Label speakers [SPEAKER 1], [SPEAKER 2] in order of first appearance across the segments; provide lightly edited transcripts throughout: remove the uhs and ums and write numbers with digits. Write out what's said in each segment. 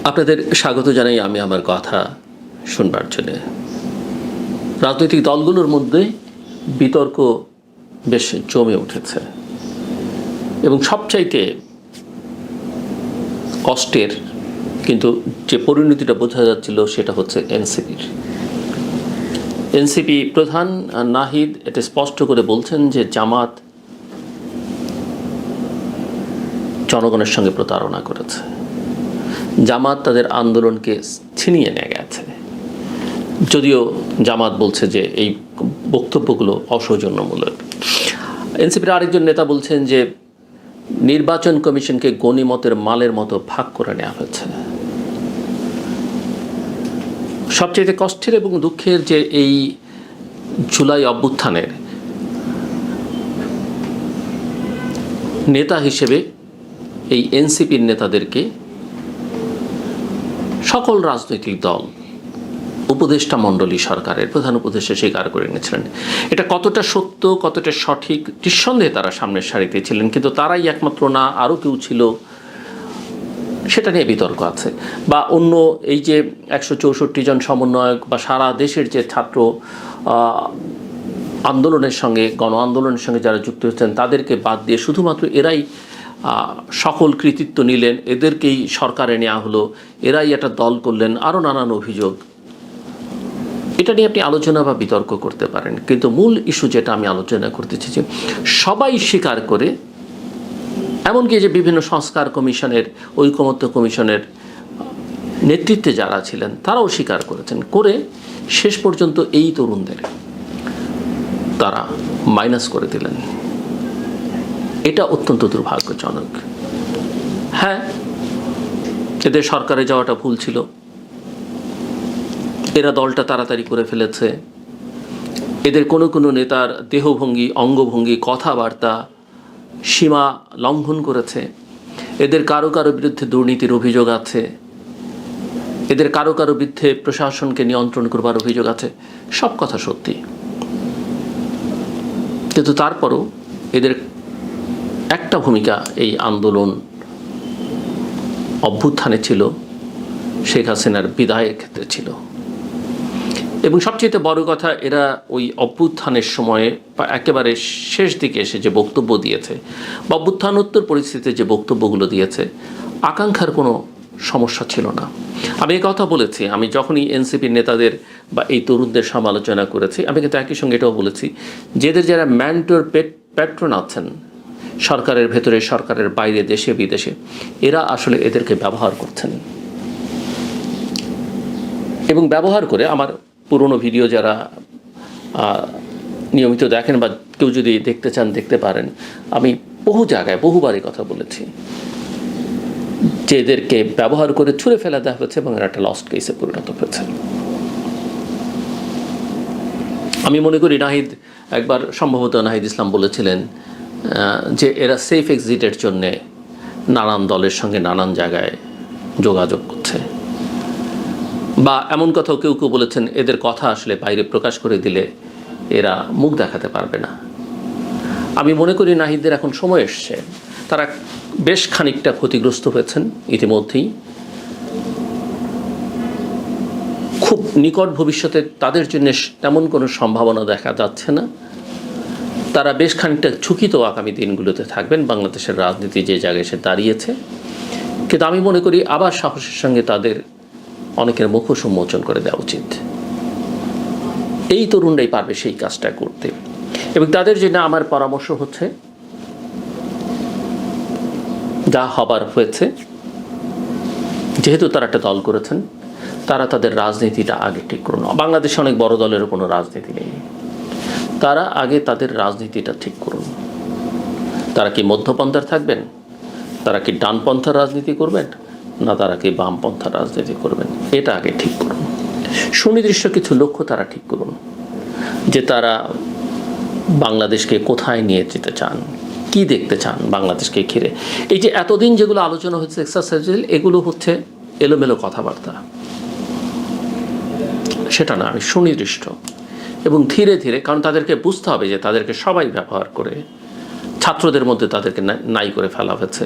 [SPEAKER 1] আপনাদের স্বাগত জানাই আমি আমার কথা শুনবার জন্য। রাজনৈতিক দলগুলোর মধ্যে বিতর্ক বেশ জমে উঠেছে এবং সবচাইতে কষ্টের কিন্তু যে পরিণতিটা বোঝা যাচ্ছিল সেটা হচ্ছে এনসিপি প্রধান নাহিদ এটা স্পষ্ট করে বলছেন যে জামাত জনগণের সঙ্গে প্রতারণা করেছে, জামাত তাদের আন্দোলনকে ছিনিয়ে নিয়ে গেছে। যদিও জামাত বলছে যে এই বক্তব্যগুলো অসৌজন্যমূলক। এনসিপির আরেকজন নেতা বলছেন যে নির্বাচন কমিশনকে গনিমতের মালের মতো ভাগ করে নেওয়া হয়েছে। সবচেয়ে কষ্টের এবং দুঃখের যে এই জুলাই অভ্যুত্থানের নেতা হিসেবে এই এনসিপির নেতাদেরকে সকল রাজনৈতিক দল, উপদেষ্টা মণ্ডলী সরকারের প্রধান উপদেষ্টা স্বীকার করে নিয়েছিলেন। এটা কতটা সত্য, কতটা সঠিক, নিঃসন্দেহে তারা সামনের সারিতে ছিলেন, কিন্তু তারাই একমাত্র না, আরও কেউ ছিল, সেটা নিয়ে বিতর্ক আছে। বা অন্য এই যে 164 জন সমন্বয়ক বা সারা দেশের যে ছাত্র আন্দোলনের সঙ্গে, গণ আন্দোলনের সঙ্গে যারা যুক্ত হচ্ছেন তাদেরকে বাদ দিয়ে শুধুমাত্র এরাই সকল কৃতিত্ব নিলেন, এদেরকেই সরকারে নেওয়া হলো, এরাই একটা দল করলেন, আরও নানান অভিযোগ। এটা নিয়ে আপনি আলোচনা বা বিতর্ক করতে পারেন, কিন্তু মূল ইস্যু যেটা আমি আলোচনা করতেছি যে সবাই স্বীকার করে, এমনকি যে বিভিন্ন সংস্কার কমিশনের, ঐকমত্য কমিশনের নেতৃত্বে যারা ছিলেন তারাও স্বীকার করেছেন, করে শেষ পর্যন্ত এই তরুণদের তারা মাইনাস করে দিলেন। এটা অত্যন্ত দুর্ভাগ্যজনক। হ্যাঁ, এদের সরকারে যাওয়াটা ভুল ছিল, এরা দলটা তাড়াতাড়ি করে ফেলেছে, এদের কোনো কোনো নেতার দেহভঙ্গি, অঙ্গভঙ্গি, কথাবার্তা সীমা লঙ্ঘন করেছে, এদের কারো কারো বিরুদ্ধে দুর্নীতির অভিযোগ আছে, এদের কারো কারো বিরুদ্ধে প্রশাসনকে নিয়ন্ত্রণ করবার অভিযোগ আছে। সব কথা সত্যি, কিন্তু তারপরও এদের একটা ভূমিকা এই আন্দোলন অভ্যুত্থানে ছিল, শেখ হাসিনার বিদায়ের ক্ষেত্রে ছিল। এবং সবচেয়ে বড় কথা, এরা ওই অভ্যুত্থানের সময়ে বা একেবারে শেষ দিকে এসে যে বক্তব্য দিয়েছে বা অভ্যুত্থানোত্তর পরিস্থিতিতে যে বক্তব্যগুলো দিয়েছে, আকাঙ্ক্ষার কোনো সমস্যা ছিল না। আমি এই কথা বলেছি, আমি যখনই এনসিপির নেতাদের বা এই তরুণদের সমালোচনা করেছি, আমি কিন্তু একই সঙ্গে এটাও বলেছি, যেদের যারা ম্যান্টোর প্যাট্রন আছেন সরকারের ভেতরে, সরকারের বাইরে, দেশে বিদেশে, এরা আসলে এদেরকে ব্যবহার করছেন। এবং ব্যবহার করে, আমার পুরনো ভিডিও যারা নিয়মিত দেখেন বা কেউ যদি দেখতে চান দেখতে পারেন, আমি বহু জায়গায় বহুবারই কথা বলেছি যে এদেরকে ব্যবহার করে ছুঁড়ে ফেলা দেওয়া হয়েছে এবং এরা একটা লস্ট কেসে পরিণত হয়েছে। আমি মনে করি নাহিদ একবার, সম্ভবত নাহিদ ইসলাম বলেছিলেন যে এরা সেফ এক্সিটের জন্যে নানান দলের সঙ্গে নানান জায়গায় যোগাযোগ করছে, বা এমন কথাও কেউ কেউ বলেছেন এদের কথা আসলে বাইরে প্রকাশ করে দিলে এরা মুখ দেখাতে পারবে না। আমি মনে করি নাহিদদের এখন সময় এসছে, তারা বেশ খানিকটা ক্ষতিগ্রস্ত হয়েছেন ইতিমধ্যেই। খুব নিকট ভবিষ্যতে তাদের জন্য তেমন কোনো সম্ভাবনা দেখা যাচ্ছে না। তারা বেশ খানিকটা ঝুঁকিত আগামী দিনগুলোতে থাকবেন, বাংলাদেশের রাজনীতি যে জায়গায় এসে দাঁড়িয়েছে। কিন্তু আমি মনে করি আবার সাহসের সঙ্গে তাদের অনেকের মুখোশ উন্মোচন করে দেওয়া উচিত। এই তরুণরাই পারবে সেই কাজটা করতে। এবং তাদের জন্য আমার পরামর্শ হচ্ছে, যা হবার হয়েছে, যেহেতু তারা একটা দল করেছেন, তারা তাদের রাজনীতিটা আগে ঠিক করুন। বাংলাদেশে অনেক বড় দলেরও কোনো রাজনীতি নেই, তারা আগে তাদের রাজনীতিটা ঠিক করুন। তারা কি মধ্যপন্থার থাকবেন, তারা কি ডানপন্থার রাজনীতি করবেন, না তারা কি বামপন্থার রাজনীতি করবেন, এটা আগে ঠিক করুন। সুনির্দিষ্ট কিছু লক্ষ্য তারা ঠিক করুন, যে তারা বাংলাদেশকে কোথায় নিয়ে যেতে চান, কি দেখতে চান বাংলাদেশকে ঘিরে। এই যে এতদিন যেগুলো আলোচনা হচ্ছে এক্সারসাইজ, এগুলো হচ্ছে এলোমেলো কথাবার্তা, সেটা না। আমি সুনির্দিষ্ট এবং ধীরে ধীরে, কারণ তাদেরকে বুঝতে হবে যে তাদেরকে সবাই ব্যবহার করে, ছাত্রদের মধ্যে তাদেরকে নাই করে ফেলা হয়েছে,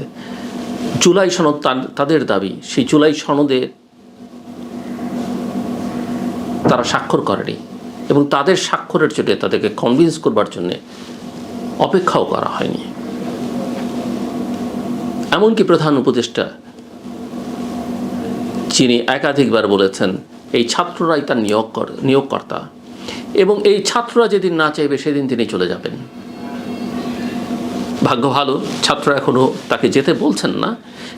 [SPEAKER 1] জুলাই সনদ তাদের দাবি, সেই জুলাই সনদে তারা স্বাক্ষর করেনি এবং তাদের স্বাক্ষরের জন্য তাদেরকে কনভিন্স করবার জন্য অপেক্ষাও করা হয়নি। এমনকি প্রধান উপদেষ্টা যিনি একাধিকবার বলেছেন এই ছাত্ররাই তার নিয়োগকর্তা এবং এই ছাত্ররা যেদিন না চাইবে সেদিন তিনি চলে যাবেন। ভাগ্য ভালো ছাত্র এখনও তাকে যেতে বলছেন না,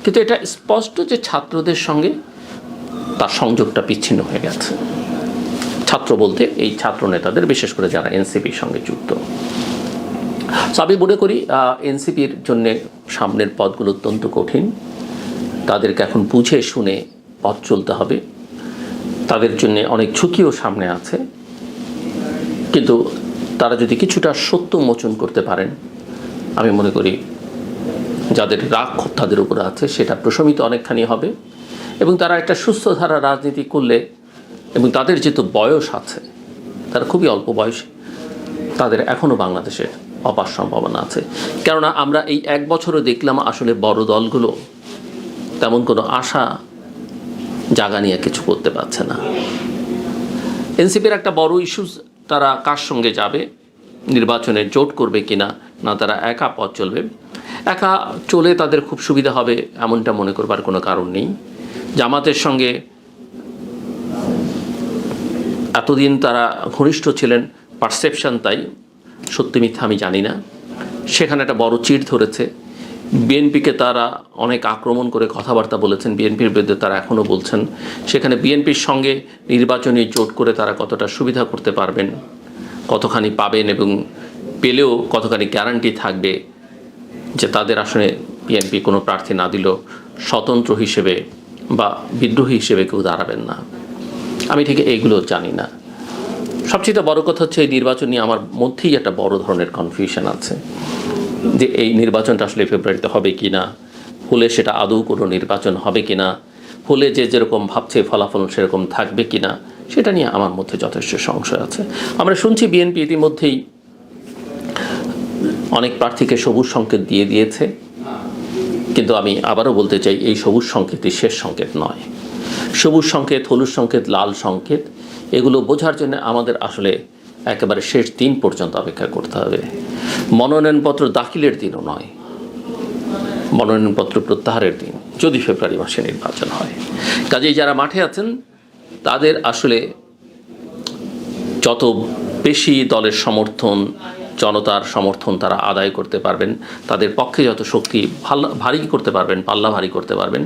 [SPEAKER 1] কিন্তু এটা স্পষ্ট যে ছাত্রদের সঙ্গে তার সংযোগটা বিচ্ছিন্ন হয়ে গেছে। ছাত্র বলতে এই ছাত্র নেতাদের, বিশেষ করে যারা এনসিপির সঙ্গে যুক্ত। আমি মনে করি এনসিপির জন্য সামনের পথগুলো অত্যন্ত কঠিন। তাদেরকে এখন বুঝে শুনে পথ চলতে হবে। তাদের জন্য অনেক ঝুঁকিও সামনে আছে, কিন্তু তারা যদি কিছুটা সত্য মোচন করতে পারেন, আমি মনে করি যাদের রাগ তাদের উপরে আছে সেটা প্রশমিত অনেকখানি হবে এবং তারা একটা সুস্থ ধারা রাজনীতি করলে, এবং তাদের যেহেতু বয়স আছে, তারা খুবই অল্প বয়স, তাদের এখনও বাংলাদেশের অপার সম্ভাবনা আছে। কেননা আমরা এই এক বছরে দেখলাম আসলে বড় দলগুলো তেমন কোনো আশা জাগা নিয়ে কিছু করতে পারছে না। এনসিপির একটা বড় ইস্যুস, তারা কার সঙ্গে যাবে, নির্বাচনে জোট করবে কিনা, না তারা একা পথ চলবে। একা চলে তাদের খুব সুবিধা হবে এমনটা মনে করবার কোনো কারণ নেই। জামাতের সঙ্গে এতদিন তারা ঘনিষ্ঠ ছিলেন, পারসেপশন তাই, সত্যি মিথ্যা আমি জানি না, সেখানে একটা বড় চিড় ধরেছে। বিএনপিকে তারা অনেক আক্রমণ করে কথাবার্তা বলেছেন, বিএনপির বিরুদ্ধে তারা এখনও বলছেন। সেখানে বিএনপির সঙ্গে নির্বাচনী জোট করে তারা কতটা সুবিধা করতে পারবেন, কতখানি পাবেন এবং পেলেও কতখানি গ্যারান্টি থাকবে যে তাদের আসলে বিএনপি কোনো প্রার্থী না দিলেও স্বতন্ত্র হিসেবে বা বিদ্রোহী হিসেবে কেউ দাঁড়াবেন না, আমি ঠিক এইগুলো জানি না। সবচেয়ে বড় কথা হচ্ছে এই নির্বাচন নিয়ে আমার মধ্যেই একটা বড় ধরনের কনফিউশন আছে যে এই নির্বাচনটা আসলে ফেব্রুয়ারিতে হবে কি না, হলে সেটা আদৌ কোনো নির্বাচন হবে কি না, হলে যে যেরকম ভাবছে ফলাফল সেরকম থাকবে কি না, সেটা নিয়ে আমার মধ্যে যথেষ্ট সংশয় আছে। আমরা শুনছি বিএনপি ইতিমধ্যেই অনেক প্রার্থীকে সবুজ সংকেত দিয়ে দিয়েছে, কিন্তু আমি আবারও বলতে চাই এই সবুজ সংকেতই শেষ সংকেত নয়। সবুজ সংকেত, হলুদ সংকেত, লাল সংকেত, এগুলো বোঝার জন্য আমাদের আসলে একেবারে শেষ দিন পর্যন্ত অপেক্ষা করতে হবে। মনোনয়নপত্র দাখিলের দিনও নয়, মনোনয়নপত্র প্রত্যাহারের দিন, যদি ফেব্রুয়ারি মাসে নির্বাচন হয়। কাজেই যারা মাঠে আছেন তাদের আসলে যত বেশি দলের সমর্থন, জনতার সমর্থন তারা আদায় করতে পারবেন, তাদের পক্ষে যত শক্তি ভারী করতে পারবেন, পাল্লা ভারী করতে পারবেন,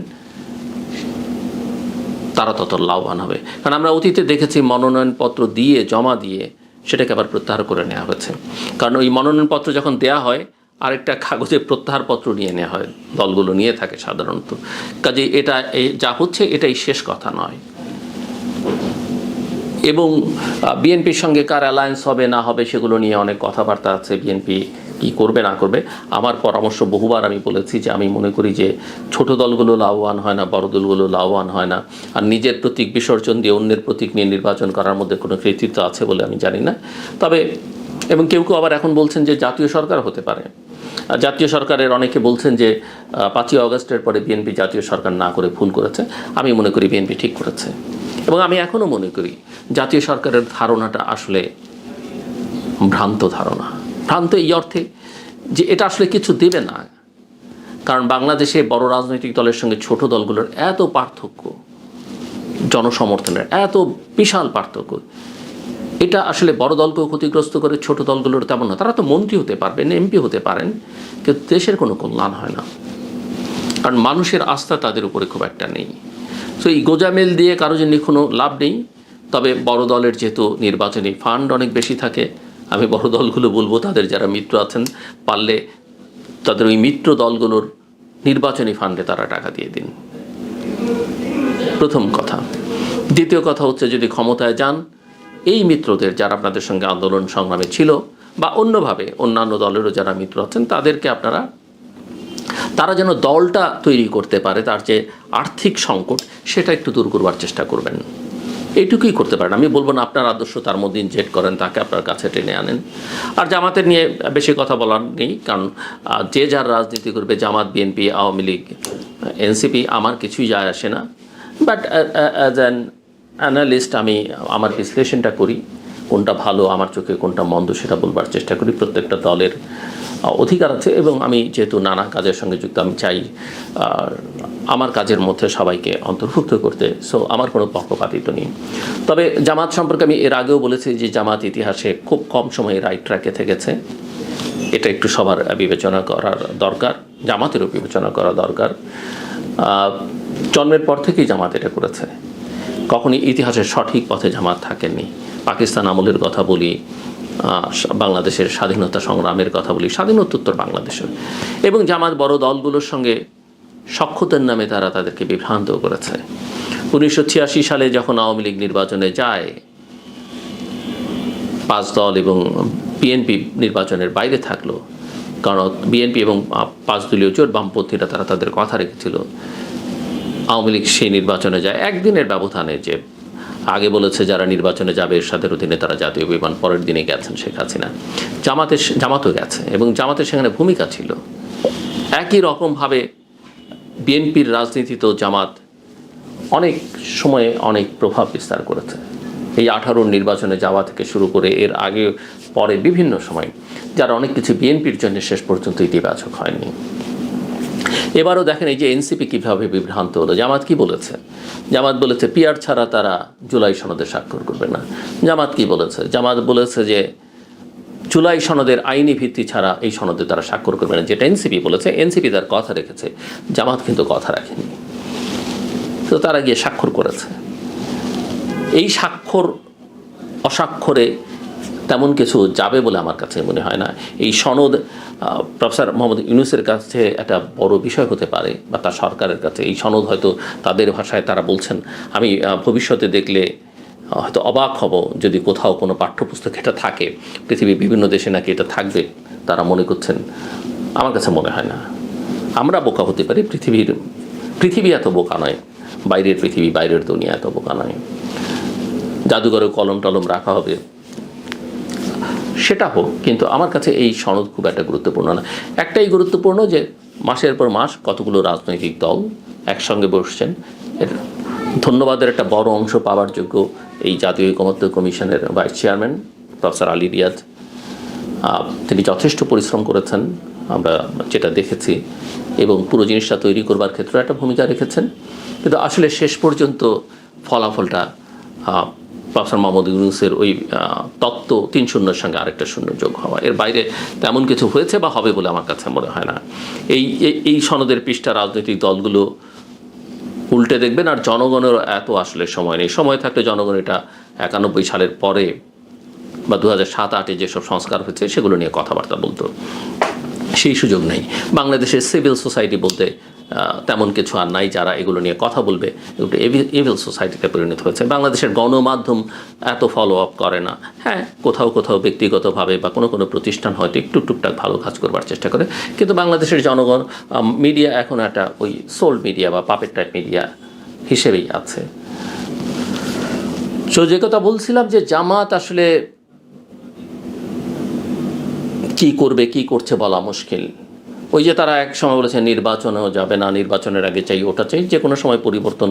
[SPEAKER 1] তারা তত লাভবান হবে। কারণ আমরা অতীতে দেখেছি মনোনয়নপত্র দিয়ে জমা দিয়ে সেটাকে আবার প্রত্যাহার করে নেওয়া হয়েছে। কারণ ওই মনোনয়নপত্র যখন দেয়া হয় আরেকটা কাগজে প্রত্যাহারপত্র নিয়ে নেওয়া হয়, দলগুলো নিয়ে থাকে সাধারণত। কাজে এটা যা হচ্ছে এটাই শেষ কথা নয়। এবং বিএনপির সঙ্গে কার অ্যালায়েন্স হবে না হবে সেগুলো নিয়ে অনেক কথাবার্তা আছে, বিএনপি কী করবে না করবে। আমার পরামর্শ বহুবার আমি বলেছি যে আমি মনে করি যে ছোট দলগুলো লাভবান হয় না, বড় দলগুলো লাভবান হয় না। আর নিজের প্রতীক বিসর্জন দিয়ে অন্যের প্রতীক নিয়ে নির্বাচন করার মধ্যে কোনো কৃতিত্ব আছে বলে আমি জানি না। তবে এবং কেউ কেউ আবার এখন বলছেন যে জাতীয় সরকার হতে পারে। জাতীয় সরকারের অনেকে বলছেন যে 5ই আগস্টের পরে বিএনপি জাতীয় সরকার না করে ভুল করেছে। আমি মনে করি বিএনপি ঠিক করেছে এবং আমি এখনও মনে করি জাতীয় সরকারের ধারণাটা আসলে ভ্রান্ত ধারণা। ভ্রান্ত এই অর্থে যে এটা আসলে কিছু দেবে না, কারণ বাংলাদেশে বড় রাজনৈতিক দলের সঙ্গে ছোট দলগুলোর এত পার্থক্য, জনসমর্থনের এত বিশাল পার্থক্য, এটা আসলে বড় দলকেও ক্ষতিগ্রস্ত করে, ছোট দলগুলোর তেমন না। তারা তো মন্ত্রী হতে পারবেন, এমপি হতে পারেন, কিন্তু দেশের কোনো কল্যাণ হয় না, কারণ মানুষের আস্থা তাদের উপরে খুব একটা নেই। তো এই গোজামিল দিয়ে কারো জন্য কোনো লাভ নেই। তবে বড় দলের যেহেতু নির্বাচনী ফান্ড অনেক বেশি থাকে, আমি বড় দলগুলো বলবো তাদের যারা মিত্র আছেন পারলে তাদের ওই মিত্র দলগুলোর নির্বাচনী ফান্ডে তারা টাকা দিয়ে দিন, প্রথম কথা। দ্বিতীয় কথা হচ্ছে যদি ক্ষমতায় যান, এই মিত্রদের যারা আপনাদের সঙ্গে আন্দোলন সংগ্রামে ছিল বা অন্যভাবে অন্যান্য দলেরও যারা মিত্র আছেন তাদেরকে তারা যেন দলটা তৈরি করতে পারে, তার যে আর্থিক সংকট সেটা একটু দূর করবার চেষ্টা করবেন। এইটুকুই করতে পারেন। আমি বলবো না আপনার আদর্শ তার মধ্যে ইনজেক্ট করেন, তাকে আপনার কাছে টেনে আনেন। আর জামাতের নিয়ে বেশি কথা বলার নেই, কারণ যে যার রাজনীতি করবে, জামাত, বিএনপি, আওয়ামী লীগ এনসিপি আমার কিছুই যায় আসে না, বাট অ্যাজ অ্যান অ্যানালিস্ট আমি আমার বিশ্লেষণটা করি, কোনটা ভালো আমার চোখে কোনটা মন্দ সেটা বলবার চেষ্টা করি। প্রত্যেকটা দলের অধিকার আছে এবং আমি যেহেতু নানা কাজের সঙ্গে যুক্ত, আমি চাই আমার কাজের মধ্যে সবাইকে অন্তর্ভুক্ত করতে। সো আমার কোনো পক্ষপাতিত্ব নেই। তবে জামাত সম্পর্কে আমি এর আগেও বলেছি যে জামাত ইতিহাসে খুব কম সময়ে রাইট ট্র্যাকে থেকেছে। এটা একটু সবার বিবেচনা করার দরকার, জামাতেরও বিবেচনা করা দরকার। জন্মের পর থেকেই জামাত এটা করেছে, কখনই ইতিহাসের সঠিক পথে জামাত থাকেননি। পাকিস্তান আমলের কথা বলি, বাংলাদেশের স্বাধীনতা সংগ্রামের কথা বলি, স্বাধীনোত্তর বাংলাদেশের, এবং জামাত বড় দলগুলোর সঙ্গে সখ্যতার নামে তারা তাদেরকে বিভ্রান্ত করেছে। 1986 সালে যখন আওয়ামী লীগ নির্বাচনে যায়, 5 দল এবং বিএনপি নির্বাচনের বাইরে থাকলো, কারণ বিএনপি এবং 5 দলীয় জোট বামপন্থীরা তারা তাদের কথা রেখেছিল। আওয়ামী লীগ সেই নির্বাচনে যায় একদিনের ব্যবধানে, যে আগে বলেছে যারা নির্বাচনে যাবে এরশাদের অধীনে তারা জাতীয় বিমান, পরের দিনে গেছেন শেখ হাসিনা। জামাতও গেছে এবং জামাতের সেখানে ভূমিকা ছিল। একই রকমভাবে বিএনপির রাজনীতিতেও জামাত অনেক সময়ে অনেক প্রভাব বিস্তার করেছে। এই 18 নির্বাচনে যাওয়া থেকে শুরু করে এর আগে পরে বিভিন্ন সময়, যারা অনেক কিছু বিএনপির জন্য শেষ পর্যন্ত ইতিবাচক হয়নি। এবারও দেখেন এই যে এনসিপি কীভাবে বিভ্রান্ত হলো। জামাত কি বলেছে? জামাত বলেছে পিআর ছাড়া তারা জুলাই সনদে স্বাক্ষর করবে না। জামাত কি বলেছে? জামাত বলেছে যে জুলাই সনদের আইনি ভিত্তি ছাড়া এই সনদে তারা স্বাক্ষর করবে না, যেটা এনসিপি বলেছে। এনসিপি তার কথা রেখেছে, জামাত কিন্তু কথা রাখেনি, তো তারা গিয়ে স্বাক্ষর করেছে। এই স্বাক্ষর অস্বাক্ষরে তেমন কিছু যাবে বলে আমার কাছে মনে হয় না। এই সনদ প্রফেসর মোহাম্মদ ইউনূসের কাছে একটা বড় বিষয় হতে পারে, বা তার সরকারের কাছে এই সনদ হয়তো তাদের ভাষায় তারা বলছেন, আমি ভবিষ্যতে দেখলে হয়তো অবাক হব যদি কোথাও কোনো পাঠ্যপুস্তক এটা থাকে। পৃথিবীর বিভিন্ন দেশে নাকি এটা থাকবে, তারা মনে করছেন। আমার কাছে মনে হয় না। আমরা বোকা হতে পারি, পৃথিবী এত বোকা নয়, বাইরের পৃথিবী, বাইরের দুনিয়া এত বোকা নয়। জাদুঘরে কলম টলম রাখা হবে, সেটা হোক, কিন্তু আমার কাছে এই সনদ খুব একটা গুরুত্বপূর্ণ না। একটাই গুরুত্বপূর্ণ যে মাসের পর মাস কতগুলো রাজনৈতিক দল একসঙ্গে বসছেন। এর ধন্যবাদের একটা বড় অংশ পাওয়ার যোগ্য এই জাতীয় ঐকমত্য কমিশনের vice chairman professor Ali Riaz. তিনি যথেষ্ট পরিশ্রম করেছেন আমরা যেটা দেখেছি, এবং পুরো জিনিসটা তৈরি করবার ক্ষেত্রে একটা ভূমিকা রেখেছেন। কিন্তু আসলে শেষ পর্যন্ত ফলাফলটা প্রফেসর মোহাম্মদ ইউনূসের ওই তত্ত্ব 3-0 সঙ্গে আরেকটা 0 যোগ হওয়া, এর বাইরে তেমন কিছু হয়েছে বা হবে বলে আমার কাছে মনে হয় না। এই সনদের পৃষ্ঠা রাজনৈতিক দলগুলো উল্টে দেখবেন, আর জনগণেরও এত আসলে সময় নেই। সময় থাকলে জনগণ এটা 91 সালের পরে বা 2007-08 যেসব সংস্কার হয়েছে সেগুলো নিয়ে কথাবার্তা বলতো, সেই সুযোগ নেই। বাংলাদেশের সিভিল সোসাইটি বলতে তেমন কিছু আর নাই যারা এগুলো নিয়ে কথা বলবে। এগুলো এভিল সোসাইটিতে পরিণত হয়েছে। বাংলাদেশের গণমাধ্যম এত ফলো আপ করে না। হ্যাঁ, কোথাও কোথাও ব্যক্তিগতভাবে বা কোনো প্রতিষ্ঠান হয়তো একটু টুকটাক ভালো কাজ করবার চেষ্টা করে, কিন্তু বাংলাদেশের জনগণ মিডিয়া এখন একটা ওই সোল্ড মিডিয়া বা পাপেট টাইপ মিডিয়া হিসেবেই আছে। তো যে কথা বলছিলাম যে জামাত আসলে কি করবে কি করছে বলা মুশকিল। ওই যে তারা এক সময় বলেছে নির্বাচনেও যাবে না, নির্বাচনের আগে চাই ওটা চাই, যে কোনো সময় পরিবর্তন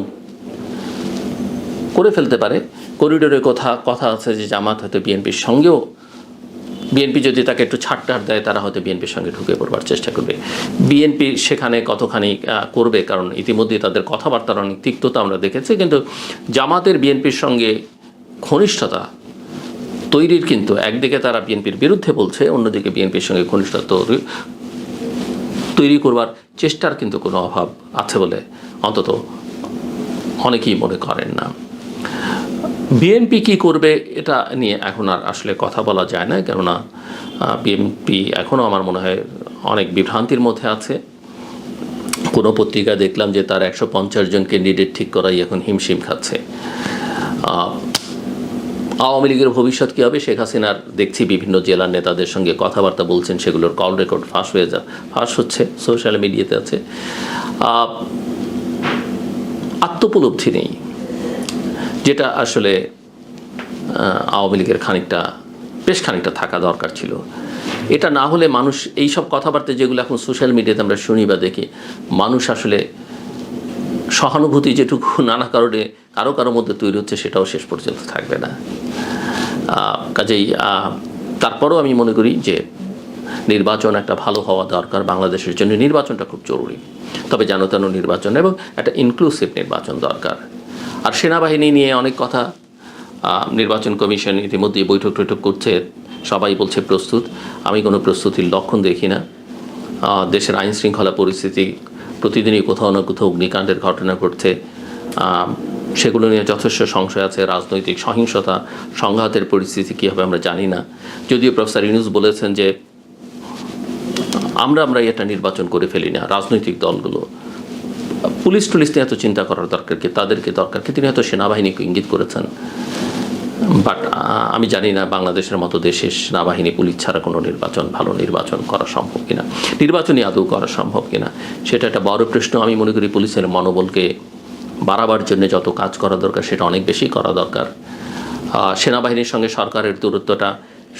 [SPEAKER 1] করে ফেলতে পারে। করিডোরের কথা আছে যে জামাত হয়তো বিএনপির সঙ্গেও, বিএনপি যদি তাকে একটু ছাড়টার দেয় তারা হয়তো বিএনপির সঙ্গে ঢুকে পড়বার চেষ্টা করবে। বিএনপি সেখানে কতখানি করবে, কারণ ইতিমধ্যে তাদের কথাবার্তার অনেক তিক্ততা আমরা দেখেছি। কিন্তু জামাতের বিএনপির সঙ্গে ঘনিষ্ঠতা তৈরির কিন্তু একদিকে তারা বিএনপির বিরুদ্ধে বলছে, অন্যদিকে বিএনপির সঙ্গে ঘনিষ্ঠতা তৈরি করবার চেষ্টার কিন্তু কোনো অভাব আছে বলে অন্তত অনেকেই মনে করেন না। বিএনপি কি করবে এটা নিয়ে এখন আর আসলে কথা বলা যায় না, কেননা বিএনপি এখনও আমার মনে হয় অনেক বিভ্রান্তির মধ্যে আছে। কোনো পত্রিকা দেখলাম যে তার 150 জন ক্যান্ডিডেট ঠিক করাই এখন হিমশিম খাচ্ছে। আওয়ামী লীগের ভবিষ্যৎ কী হবে, শেখ হাসিনার দেখছি বিভিন্ন জেলার নেতাদের সঙ্গে কথাবার্তা বলছেন, সেগুলোর কল রেকর্ড ফাঁস হচ্ছে, সোশ্যাল মিডিয়াতে আছে। আত্মোপলব্ধি নেই, যেটা আসলে আওয়ামী লীগের বেশ খানিকটা থাকা দরকার ছিল। এটা না হলে মানুষ এইসব কথাবার্তা যেগুলো এখন সোশ্যাল মিডিয়াতে আমরা শুনি বা দেখি, মানুষ আসলে সহানুভূতি যেটুকু নানা কারণে কারো মধ্যে তৈরি হচ্ছে সেটাও শেষ পর্যন্ত থাকবে না। কাজেই তারপরও আমি মনে করি যে নির্বাচন একটা ভালো হওয়া দরকার, বাংলাদেশের জন্য নির্বাচনটা খুব জরুরি, তবে যেন তেন নির্বাচন এবং একটা ইনক্লুসিভ নির্বাচন দরকার। আর সেনাবাহিনী নিয়ে অনেক কথা, নির্বাচন কমিশন ইতিমধ্যেই বৈঠক করছে, সবাই বলছে প্রস্তুত। আমি কোনো প্রস্তুতির লক্ষণ দেখি না। দেশের আইন শৃঙ্খলা পরিস্থিতি প্রতিদিনই কোথাও না কোথাও অগ্নিকাণ্ডের ঘটনা ঘটছে, সেগুলো নিয়ে যথেষ্ট সংশয় আছে। রাজনৈতিক সহিংসতা সংঘাতের পরিস্থিতি কী হবে আমরা জানি না। যদিও প্রফেসর ইউনূস বলেছেন যে আমরা এটা নির্বাচন করে ফেলি না, রাজনৈতিক দলগুলো পুলিশ নিয়ে এত চিন্তা করার দরকার কি, তাদেরকে দরকার কি, তিনি হয়তো সেনাবাহিনীকে ইঙ্গিত করেছেন। বাট আমি জানি না বাংলাদেশের মতো দেশে সেনাবাহিনী পুলিশ ছাড়া কোনো ভালো নির্বাচন করা সম্ভব কিনা, নির্বাচনই আদৌ করা সম্ভব কিনা, সেটা একটা বড় প্রশ্ন। আমি মনে করি পুলিশের মনোবলকে বাড়াবার জন্য যত কাজ করা দরকার সেটা অনেক বেশি করা দরকার। সেনাবাহিনীর সঙ্গে সরকারের দূরত্বটা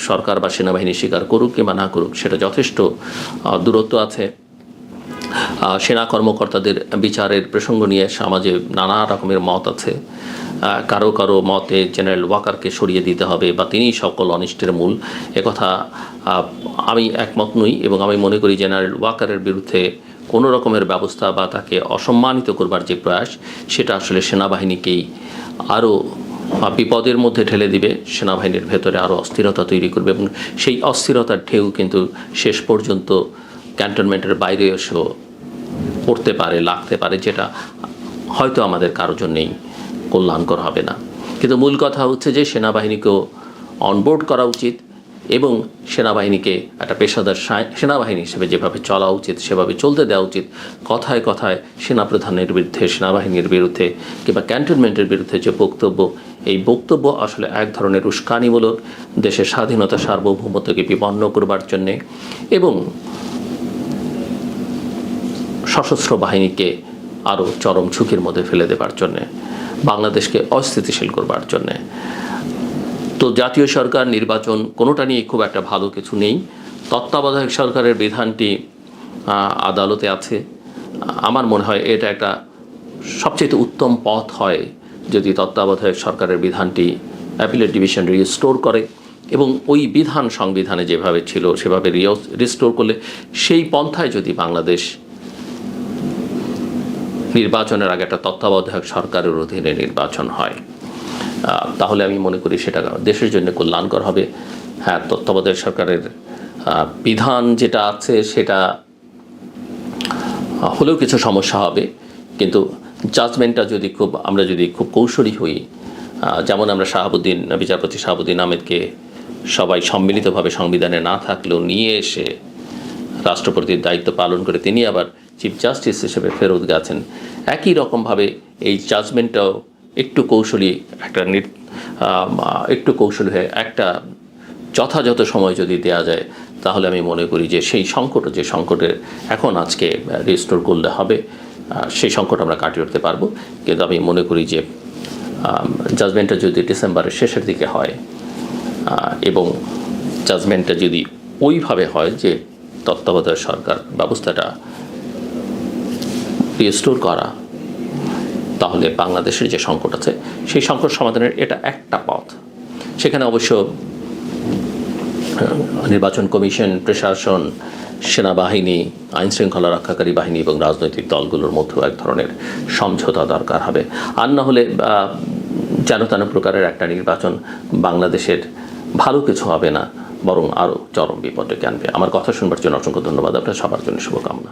[SPEAKER 1] সরকার বা সেনাবাহিনী স্বীকার করুক কিংবা না করুক, সেটা যথেষ্ট দূরত্ব আছে। সেনা কর্মকর্তাদের বিচারের প্রসঙ্গ নিয়ে সমাজে নানা রকমের মত আছে। কারো মতে জেনারেল ওয়াকারকে সরিয়ে দিতে হবে বা তিনিই সকল অনিষ্টের মূল, একথা আমি একমত নই। এবং আমি মনে করি জেনারেল ওয়াকারের বিরুদ্ধে কোনো রকমের ব্যবস্থা বা তাকে অসম্মানিত করবার যে প্রয়াস, সেটা আসলে সেনাবাহিনীকেই আরও বিপদের মধ্যে ঠেলে দিবে, সেনাবাহিনীর ভেতরে আরও অস্থিরতা তৈরি করবে এবং সেই অস্থিরতার ঢেউ কিন্তু শেষ পর্যন্ত ক্যান্টনমেন্টের বাইরে এসেও পড়তে পারে, লাগতে পারে, যেটা হয়তো আমাদের কারোর জন্যেই কল্যাণকর হবে না। কিন্তু মূল কথা হচ্ছে যে সেনাবাহিনীকেও অনবোর্ড করা উচিত এবং সেনাবাহিনীকে একটা পেশাদার সেনাবাহিনী হিসেবে যেভাবে চলা উচিত সেভাবে চলতে দেওয়া উচিত। কথায় কথায় সেনাপ্রধানের বিরুদ্ধে, সেনাবাহিনীর বিরুদ্ধে কিংবা ক্যান্টনমেন্টের বিরুদ্ধে যে বক্তব্য, এই বক্তব্য আসলে এক ধরনের উস্কানিমূলক, দেশের স্বাধীনতা সার্বভৌমত্বকে বিপন্ন করবার জন্যে এবং সশস্ত্র বাহিনীকে আরও চরম ঝুঁকির মধ্যে ফেলে দেবার জন্যে, বাংলাদেশকে অস্থিতিশীল করবার জন্যে। তো জাতীয় সরকার, নির্বাচন কোনোটা নিয়ে খুব একটা ভালো কিছু নেই। তত্ত্বাবধায়ক সরকারের বিধানটি আদালতে আছে। আমার মনে হয় এটা একটা সবচেয়ে উত্তম পথ হয় যদি তত্ত্বাবধায়ক সরকারের বিধানটি অ্যাপিলেট ডিভিশন রিস্টোর করে এবং ওই বিধান সংবিধানে যেভাবে ছিল সেভাবে রিস্টোর করলে, সেই পন্থায় যদি বাংলাদেশ নির্বাচনের আগে একটা তত্ত্বাবধায়ক সরকারের অধীনে নির্বাচন হয়, তাহলে আমি মনে করি সেটা দেশের জন্য কল্যাণকর হবে। হ্যাঁ, তত্ত্বাবধায়ক সরকারের বিধান যেটা আছে সেটা হলেও কিছু সমস্যা হবে, কিন্তু জাজমেন্টটা আমরা যদি খুব কৌশলী হই, যেমন আমরা বিচারপতি শাহাবুদ্দিন আহমেদকে সবাই সম্মিলিতভাবে সংবিধানে না থাকলেও নিয়ে এসে রাষ্ট্রপতির দায়িত্ব পালন করে তিনি আবার চিফ জাস্টিস হিসেবে ফেরত গেছেন, একই রকমভাবে এই জাজমেন্টটাও একটু কৌশলী হয়ে একটা যথাযথ সময় যদি দেওয়া যায়, তাহলে আমি মনে করি যে সেই সংকটের এখন আজকে রিস্টোর করলে হবে, সেই সংকট আমরা কাটিয়ে উঠতে পারবো। কিন্তু আমি মনে করি যে জাজমেন্টটা যদি ডিসেম্বরের শেষের দিকে হয় এবং জাজমেন্টটা যদি ওইভাবে হয় যে তত্ত্বাবধায়ক সরকার ব্যবস্থাটা রিস্টোর করা, তাহলে বাংলাদেশের যে সংকট আছে সেই সংকট সমাধানের এটা একটা পথ। সেখানে অবশ্য নির্বাচন কমিশন, প্রশাসন, সেনাবাহিনী, আইন শৃঙ্খলা রক্ষাকারী বাহিনী এবং রাজনৈতিক দলগুলোর মধ্যে এক ধরনের সমঝোতা দরকার হবে। আর না হলে যেন তেন প্রকারের একটা নির্বাচন বাংলাদেশের ভালো কিছু হবে না, বরং আরও চরম বিপদে আনবে। আমার কথা শুনবার জন্য অসংখ্য ধন্যবাদ। আপনার সবার জন্য শুভকামনা।